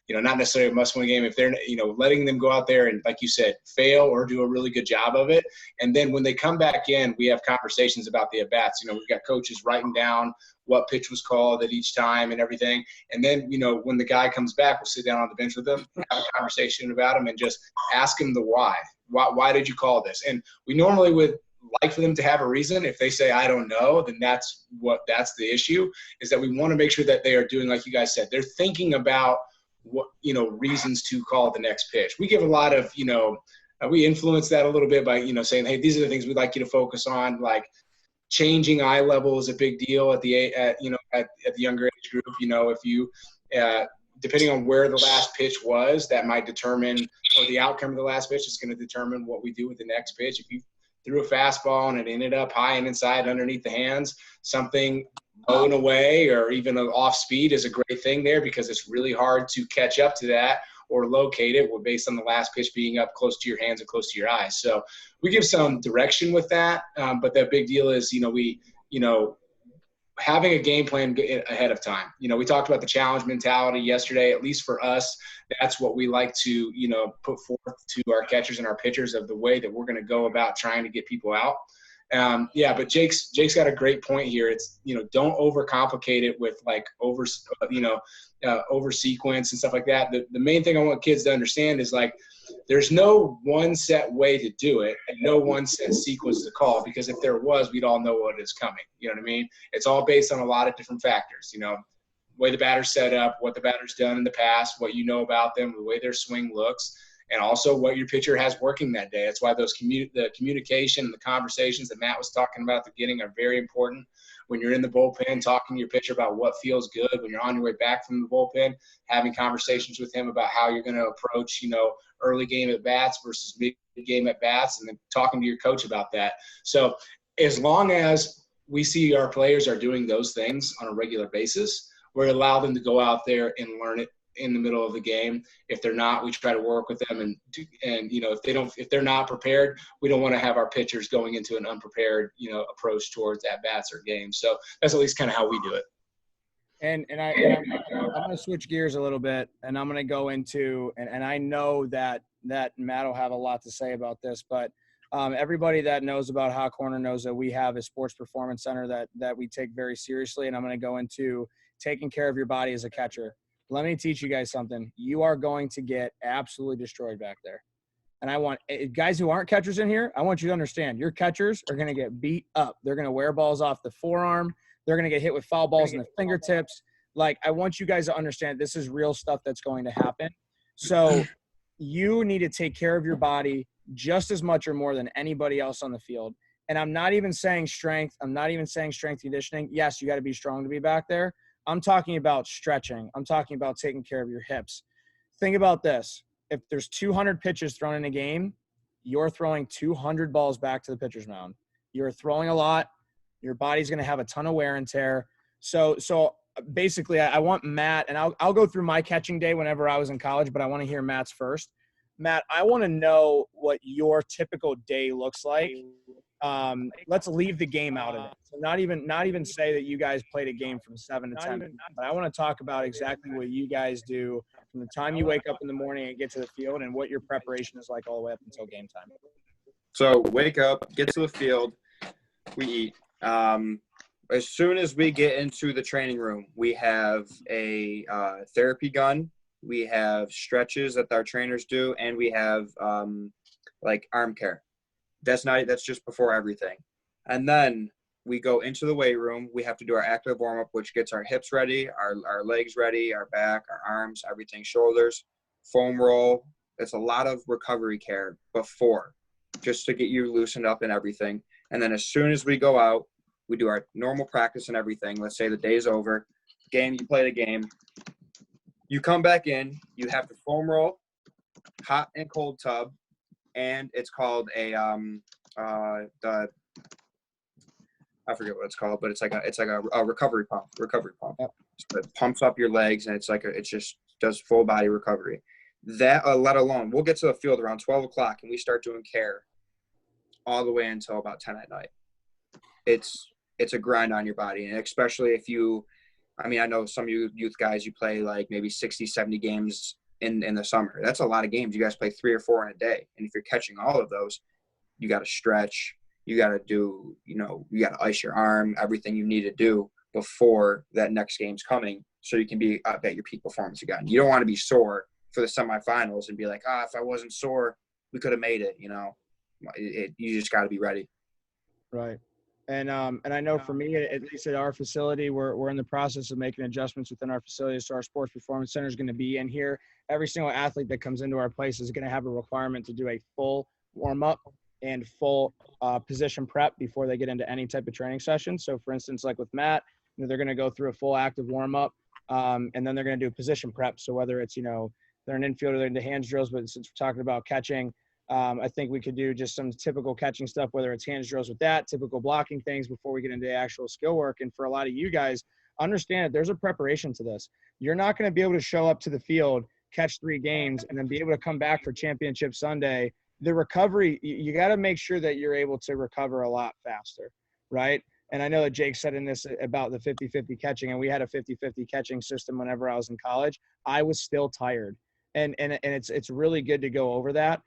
not necessarily a must-win game, if they're, letting them go out there and, like you said, fail or do a really good job of it. And then when they come back in, we have conversations about the at-bats. We've got coaches writing down what pitch was called at each time and everything. And then, when the guy comes back, we'll sit down on the bench with them, have a conversation about him, and just ask him the why. Why did you call this? And we normally would like for them to have a reason. If they say, I don't know, then that's the issue, is that we want to make sure that they are doing, like you guys said, they're thinking about what, reasons to call the next pitch. We give a lot of, we influence that a little bit by, saying, hey, these are the things we'd like you to focus on. Like changing eye level is a big deal at the younger age group. If you, depending on where the last pitch was, that might determine, or the outcome of the last pitch is going to determine what we do with the next pitch. If you threw a fastball and it ended up high and inside underneath the hands, something low and away or even an off speed is a great thing there, because it's really hard to catch up to that or locate it based on the last pitch being up close to your hands and close to your eyes. So we give some direction with that. But the big deal is, having a game plan ahead of time. We talked about the challenge mentality yesterday. At least for us, that's what we like to, put forth to our catchers and our pitchers, of the way that we're going to go about trying to get people out. But Jake's got a great point here. It's, don't overcomplicate it with like over sequence and stuff like that. The main thing I want kids to understand is, like, there's no one set way to do it and no one set sequence to call, because if there was, we'd all know what is coming. You know what I mean? It's all based on a lot of different factors, way the batter's set up, what the batter's done in the past, what you know about them, the way their swing looks, and also what your pitcher has working that day. That's why the communication and the conversations that Matt was talking about at the beginning are very important. When you're in the bullpen, talking to your pitcher about what feels good. When you're on your way back from the bullpen, having conversations with him about how you're going to approach, early game at bats versus mid game at bats, and then talking to your coach about that. So as long as we see our players are doing those things on a regular basis, we allow them to go out there and learn it in the middle of the game. If they're not, we try to work with them, and if they're not prepared, we don't want to have our pitchers going into an unprepared, approach towards at bats or games. So that's at least kind of how we do it. I'm going to switch gears a little bit, and I'm going to go into, and I know that Matt will have a lot to say about this, but everybody that knows about Hot Corner knows that we have a sports performance center that we take very seriously, and I'm going to go into taking care of your body as a catcher. Let me teach you guys something. You are going to get absolutely destroyed back there. And I want guys who aren't catchers in here, I want you to understand, your catchers are going to get beat up. They're going to wear balls off the forearm. They're going to get hit with foul balls in the fingertips. Like, I want you guys to understand this is real stuff that's going to happen. So you need to take care of your body just as much or more than anybody else on the field. And I'm not even saying strength. I'm not even saying strength conditioning. Yes, you got to be strong to be back there. I'm talking about stretching. I'm talking about taking care of your hips. Think about this. If there's 200 pitches thrown in a game, you're throwing 200 balls back to the pitcher's mound. You're throwing a lot. Your body's going to have a ton of wear and tear. So basically, I want Matt, and I'll go through my catching day whenever I was in college, but I want to hear Matt's first. Matt, I want to know what your typical day looks like. Let's leave the game out of it. So not even say that you guys played a game from 7 to 10, but I want to talk about exactly what you guys do from the time you wake up in the morning and get to the field, and what your preparation is like all the way up until game time. So wake up, get to the field, we eat. As soon as we get into the training room, we have a therapy gun. We have stretches that our trainers do, and we have like arm care. That's just before everything. And then we go into the weight room. We have to do our active warm-up, which gets our hips ready, our legs ready, our back, our arms, everything, shoulders, foam roll. It's a lot of recovery care before, just to get you loosened up and everything. And then as soon as we go out, we do our normal practice and everything. Let's say the day's over. You play the game. You come back in. You have to foam roll, hot and cold tub, and it's called a I forget what it's called, but it's like a recovery pump. Yep. So it pumps up your legs, and it just does full body recovery. That let alone, we'll get to the field around 12 o'clock, and we start doing care all the way until about 10 at night. It's a grind on your body, and especially if I know some of you youth guys, you play like maybe 60, 70 games in the summer. That's a lot of games. You guys play 3 or 4 in a day, and if you're catching all of those, you got to stretch. You got to do, you got to ice your arm, everything you need to do before that next game's coming, so you can be up at your peak performance again. You don't want to be sore for the semifinals and be like, if I wasn't sore, we could have made it. You just got to be ready. Right. And I know for me, at least at our facility, we're in the process of making adjustments within our facility. So our sports performance center is going to be in here. Every single athlete that comes into our place is going to have a requirement to do a full warm-up and full position prep before they get into any type of training session. So for instance, like with Matt, they're going to go through a full active warm-up, and then they're going to do position prep. So whether it's, they're an infielder, they're into hands drills, but since we're talking about catching, I think we could do just some typical catching stuff, whether it's hands drills with that, typical blocking things before we get into the actual skill work. And for a lot of you guys, understand that there's a preparation to this. You're not going to be able to show up to the field, catch 3 games, and then be able to come back for Championship Sunday. The recovery, you got to make sure that you're able to recover a lot faster, right? And I know that Jake said in this about the 50-50 catching, and we had a 50-50 catching system whenever I was in college. I was still tired. And it's really good to go over that.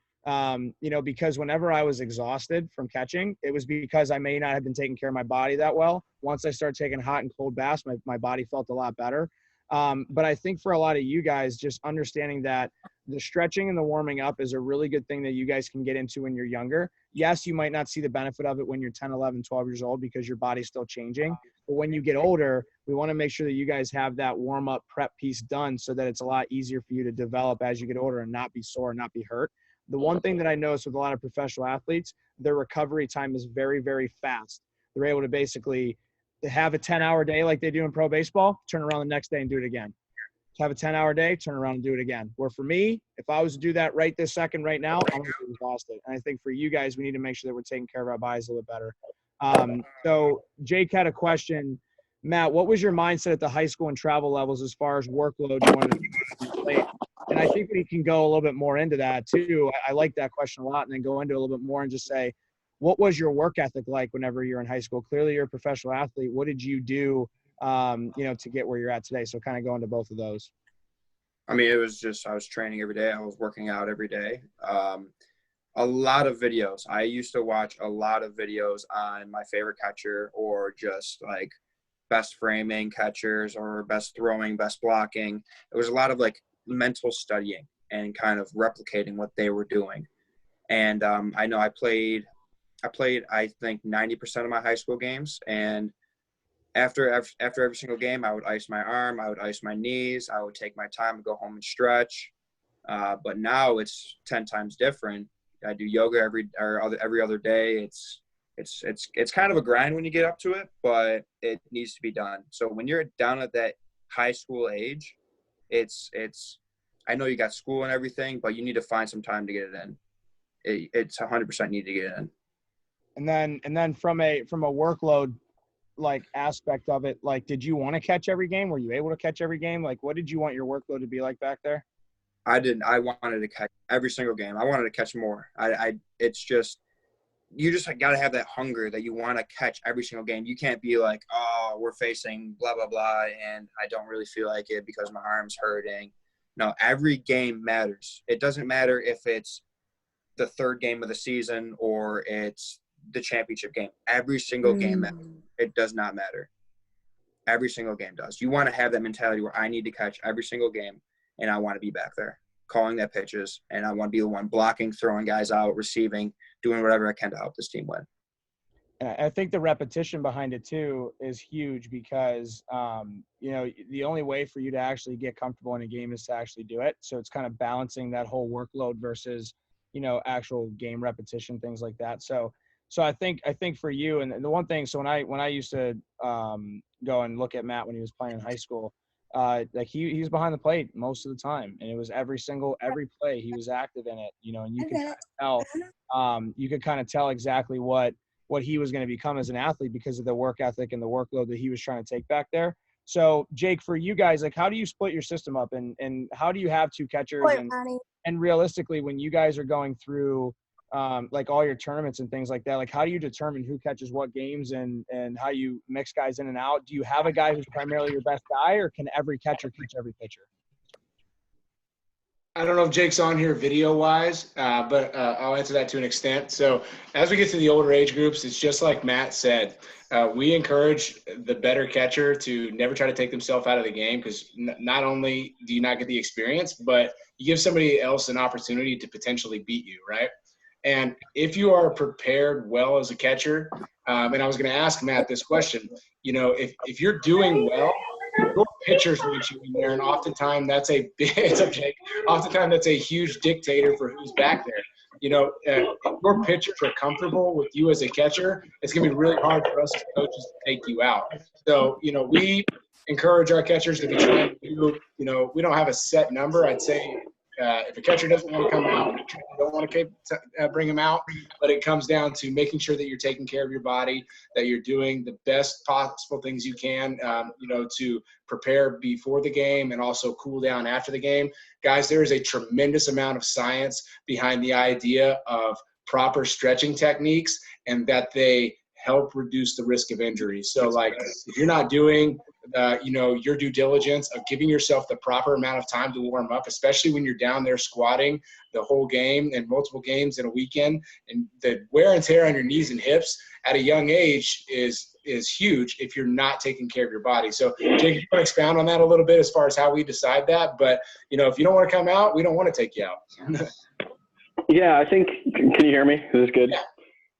Because whenever I was exhausted from catching, it was because I may not have been taking care of my body that well. Once I started taking hot and cold baths, my body felt a lot better. But I think for a lot of you guys, just understanding that the stretching and the warming up is a really good thing that you guys can get into when you're younger. Yes, you might not see the benefit of it when you're 10, 11, 12 years old because your body's still changing. But when you get older, we want to make sure that you guys have that warm up prep piece done so that it's a lot easier for you to develop as you get older and not be sore, not be hurt. The one thing that I notice with a lot of professional athletes, their recovery time is very, very fast. They're able to basically have a 10-hour day like they do in pro baseball, turn around the next day and do it again. Have a 10-hour day, turn around and do it again. Where for me, if I was to do that right this second, right now, I'm going to be exhausted. And I think for you guys, we need to make sure that we're taking care of our bodies a little bit better. So Jake had a question. Matt, what was your mindset at the high school and travel levels as far as workload you wanted to play? And I think we can go a little bit more into that too. I like that question a lot, and then go into a little bit more and just say, what was your work ethic like whenever you're in high school? Clearly you're a professional athlete. What did you do, to get where you're at today? So kind of go into both of those. I mean, it was just, I was training every day. I was working out every day. A lot of videos. I used to watch a lot of videos on my favorite catcher, or just like best framing catchers, or best throwing, best blocking. It was a lot of like mental studying and kind of replicating what they were doing. And I know I played, I think 90% of my high school games. And after every single game, I would ice my arm, I would ice my knees, I would take my time and go home and stretch. But now it's 10 times different. I do yoga every other day. It's kind of a grind when you get up to it, but it needs to be done. So when you're down at that high school age, it's I know you got school and everything, but you need to find some time to get it in. It's 100% need to get it in. And then from a workload like aspect of it, like, did you want to catch every game? Were you able to catch every game? Like, what did you want your workload to be like back there? I didn't. I wanted to catch every single game. I wanted to catch more. It's just, you just got to have that hunger that you want to catch every single game. You can't be like, oh, we're facing blah, blah, blah, and I don't really feel like it because my arm's hurting. No, every game matters. It doesn't matter if it's the third game of the season or it's the championship game. Every single game matters. It does not matter. Every single game does. You want to have that mentality where I need to catch every single game, and I want to be back there calling that pitches, and I want to be the one blocking, throwing guys out, receiving, doing whatever I can to help this team win. And I think the repetition behind it too is huge because, the only way for you to actually get comfortable in a game is to actually do it. So it's kind of balancing that whole workload versus, actual game repetition, things like that. So I think for you, and the one thing, so when I used to go and look at Matt when he was playing in high school, like he was behind the plate most of the time, and it was every play he was active in it, and you could kind of tell exactly what he was going to become as an athlete because of the work ethic and the workload that he was trying to take back there. So Jake, for you guys, like, how do you split your system up, and how do you have two catchers, and realistically, when you guys are going through like all your tournaments and things like that, like how do you determine who catches what games and how you mix guys in and out? Do you have a guy who's primarily your best guy, or can every catcher catch every pitcher? I don't know if Jake's on here video-wise, but I'll answer that to an extent. So as we get to the older age groups, it's just like Matt said. We encourage the better catcher to never try to take themselves out of the game because not only do you not get the experience, but you give somebody else an opportunity to potentially beat you, right? And if you are prepared well as a catcher, and I was going to ask Matt this question, if you're doing well, your pitchers want you in there, and oftentimes that's oftentimes that's a huge dictator for who's back there. If your pitchers are comfortable with you as a catcher, it's going to be really hard for us as coaches to take you out. So, we encourage our catchers to be trying to do, we don't have a set number. I'd say if a catcher doesn't want to come out, we don't want to bring him out. But it comes down to making sure that you're taking care of your body, that you're doing the best possible things you can, to prepare before the game and also cool down after the game. Guys, there is a tremendous amount of science behind the idea of proper stretching techniques and that they help reduce the risk of injury. So, like, if you're not doing your due diligence of giving yourself the proper amount of time to warm up, especially when you're down there squatting the whole game and multiple games in a weekend, and the wear and tear on your knees and hips at a young age is huge if you're not taking care of your body. So, Jake, you want to expound on that a little bit as far as how we decide that? But, if you don't want to come out, we don't want to take you out. Yeah, I think – can you hear me? Is this good? Yeah.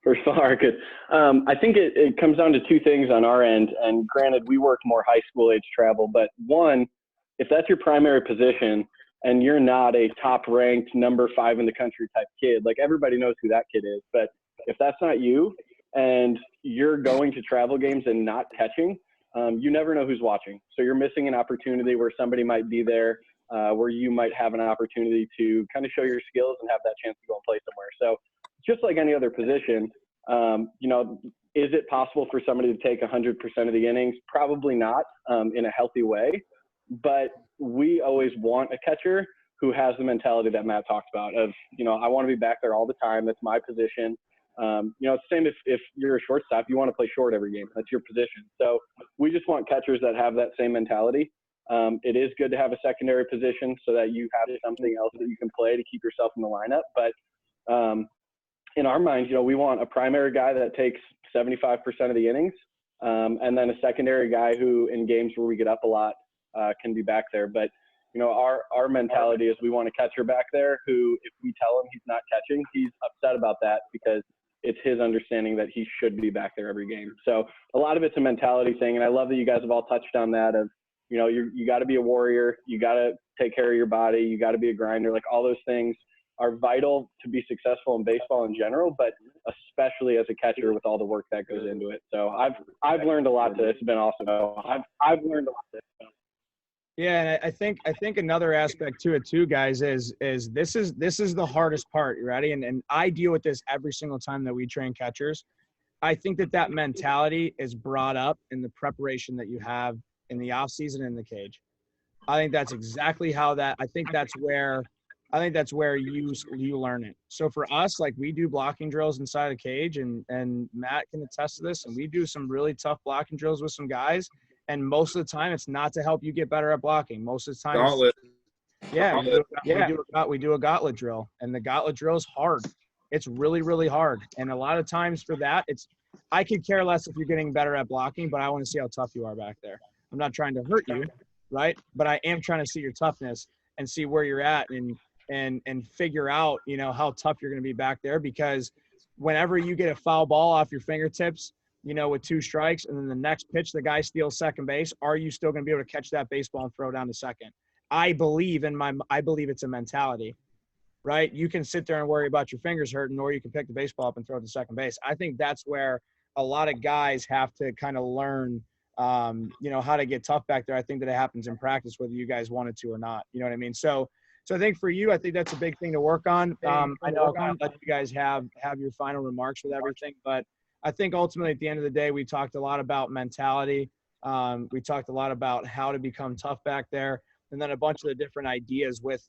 First of all, good. I think it comes down to two things on our end. And granted, we work more high school age travel. But one, if that's your primary position and you're not a top ranked number 5 in the country type kid, like everybody knows who that kid is. But if that's not you and you're going to travel games and not catching, you never know who's watching. So you're missing an opportunity where somebody might be there, where you might have an opportunity to kind of show your skills and have that chance to go and play somewhere. So just like any other position, is it possible for somebody to take 100% of the innings? Probably not in a healthy way, but we always want a catcher who has the mentality that Matt talked about of, I want to be back there all the time. That's my position. It's the same if you're a shortstop, you want to play short every game. That's your position. So we just want catchers that have that same mentality. It is good to have a secondary position so that you have something else that you can play to keep yourself in the lineup. But in our minds, we want a primary guy that takes 75% of the innings, and then a secondary guy who, in games where we get up a lot, can be back there. But, our mentality is we want a catcher back there who, if we tell him he's not catching, he's upset about that because it's his understanding that he should be back there every game. So a lot of it's a mentality thing, and I love that you guys have all touched on that of, you got to be a warrior, you got to take care of your body, you got to be a grinder, like all those things are vital to be successful in baseball in general, but especially as a catcher with all the work that goes into it. So I've learned a lot. It's been awesome. I've learned a lot. Yeah, and I think another aspect to it too, guys, is this is the hardest part. You ready? And I deal with this every single time that we train catchers. I think that mentality is brought up in the preparation that you have in the off season in the cage. I think that's exactly how that. I think that's where you learn it. So for us, like, we do blocking drills inside a cage, and Matt can attest to this, and we do some really tough blocking drills with some guys. And most of the time, it's not to help you get better at blocking. Most of the time, Gauntlet. we do a gauntlet drill, and the gauntlet drill is hard. It's really, really hard. And a lot of times for that, I could care less if you're getting better at blocking, but I want to see how tough you are back there. I'm not trying to hurt you, right? But I am trying to see your toughness and see where you're at and figure out, how tough you're going to be back there, because whenever you get a foul ball off your fingertips, with 2 strikes, and then the next pitch, the guy steals second base, are you still going to be able to catch that baseball and throw down to second? I believe it's a mentality, right? You can sit there and worry about your fingers hurting, or you can pick the baseball up and throw it to second base. I think that's where a lot of guys have to kind of learn, how to get tough back there. I think that it happens in practice, whether you guys wanted to or not. You know what I mean? So I think for you, I think that's a big thing to work on. I know I'll let you guys have your final remarks with everything, but I think ultimately at the end of the day, we talked a lot about mentality. We talked a lot about how to become tough back there, and then a bunch of the different ideas with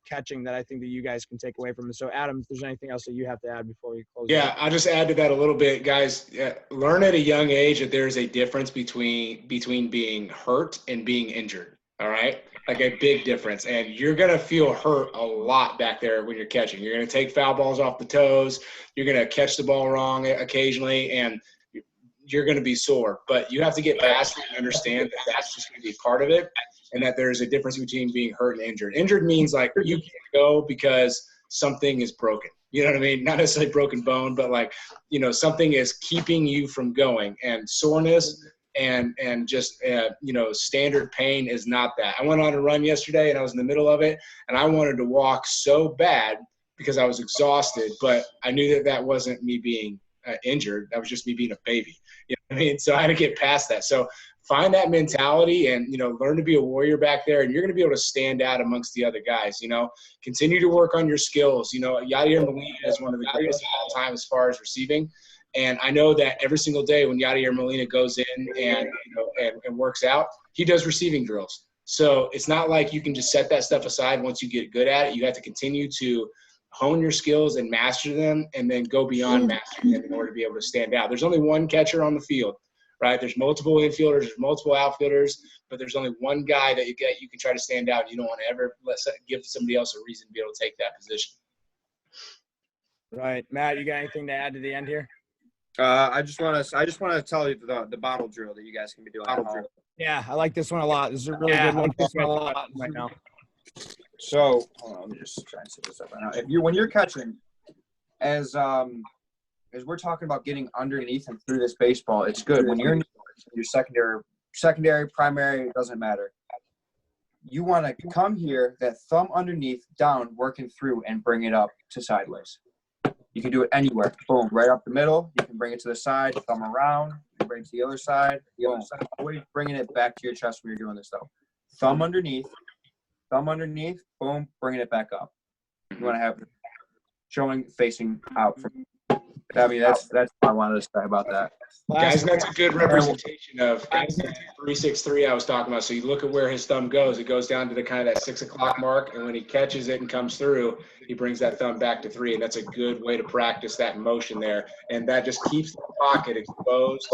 catching that I think that you guys can take away from it. So Adam, if there's anything else that you have to add before we close? Yeah, I'll just add to that a little bit, guys. Learn at a young age that there's a difference between being hurt and being injured. All right, like a big difference, and you're gonna feel hurt a lot back there when you're catching. You're gonna take foul balls off the toes. You're gonna catch the ball wrong occasionally, and you're gonna be sore. But you have to get past it and understand that that's just gonna be part of it, and that there's a difference between being hurt and injured. Injured means like you can't go because something is broken. You know what I mean? Not necessarily broken bone, but like, something is keeping you from going. And soreness and just, standard pain is not that. I went on a run yesterday and I was in the middle of it and I wanted to walk so bad because I was exhausted, but I knew that wasn't me being injured. That was just me being a baby. You know what I mean? So I had to get past that. So find that mentality and, learn to be a warrior back there, and you're going to be able to stand out amongst the other guys. Continue to work on your skills. Yadier Molina is one of the greatest of all time as far as receiving. And I know that every single day when Yadier Molina goes in and works out, he does receiving drills. So it's not like you can just set that stuff aside once you get good at it. You have to continue to hone your skills and master them, and then go beyond mastering them in order to be able to stand out. There's only one catcher on the field, right? There's multiple infielders, there's multiple outfielders, but there's only one guy that you can try to stand out. You don't want to ever give somebody else a reason to be able to take that position. Right. Matt, you got anything to add to the end here? I just want to tell you the bottle drill that you guys can be doing. Yeah, I like this one a lot. This is a really good one. This one a lot right now. So hold on, let me just try and set this up right now. When you're catching, as we're talking about getting underneath and through this baseball, it's good when you're in your secondary, primary, it doesn't matter. You want to come here, that thumb underneath, down, working through, and bring it up to sideways. You can do it anywhere. Boom, right up the middle. You can bring it to the side, thumb around, you can bring it to the other side, always bringing it back to your chest when you're doing this, though. Thumb underneath, boom, bringing it back up. You want to have showing, facing out. I mean, that's what I wanted to say about that. Guys, that's a good representation of 363 I was talking about. So you look at where his thumb goes. It goes down to the kind of that 6 o'clock mark, and when he catches it and comes through, he brings that thumb back to 3, and that's a good way to practice that motion there. And that just keeps the pocket exposed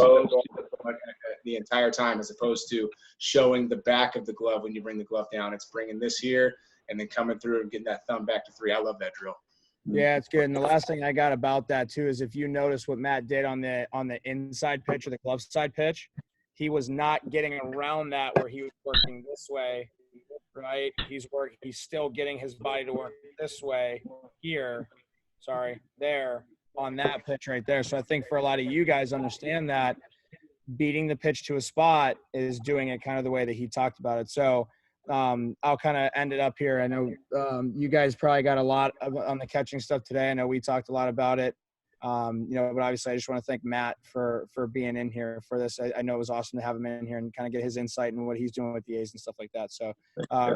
the entire time, as opposed to showing the back of the glove when you bring the glove down. It's bringing this here and then coming through and getting that thumb back to 3. I love that drill. Yeah, it's good. And the last thing I got about that too is if you notice what Matt did on the inside pitch or the glove side pitch, he was not getting around that where he was working this way, right? He's still getting his body to work this way there on that pitch right there. So I think for a lot of you guys understand that beating the pitch to a spot is doing it kind of the way that he talked about it. So I'll kind of end it up here. I know you guys probably got a lot on the catching stuff today. I know we talked a lot about it, but obviously I just want to thank Matt for being in here for this. I know it was awesome to have him in here and kind of get his insight and what he's doing with the A's and stuff like that. So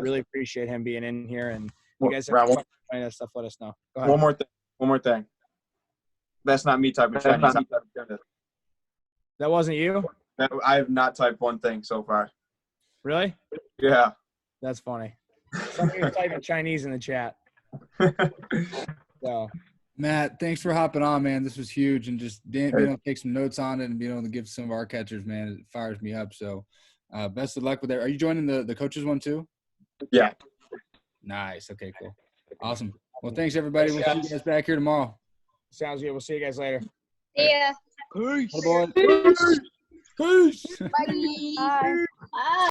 really appreciate him being in here. And you guys have any of that stuff, let us know. Go ahead. One more thing. That's not me typing Chinese. That wasn't you? I have not typed one thing so far. Really? Yeah. That's funny. Somebody was typing Chinese in the chat. So, Matt, thanks for hopping on, man. This was huge, and just being able to take some notes on it and being able to give some of our catchers, man, it fires me up. So, best of luck with that. Are you joining the coaches one too? Yeah. Nice. Okay, cool. Awesome. Well, thanks, everybody. Thanks, We'll see guys. you guys back here tomorrow. Sounds good. We'll see you guys later. Yeah. Peace. Peace. Bye. Bye.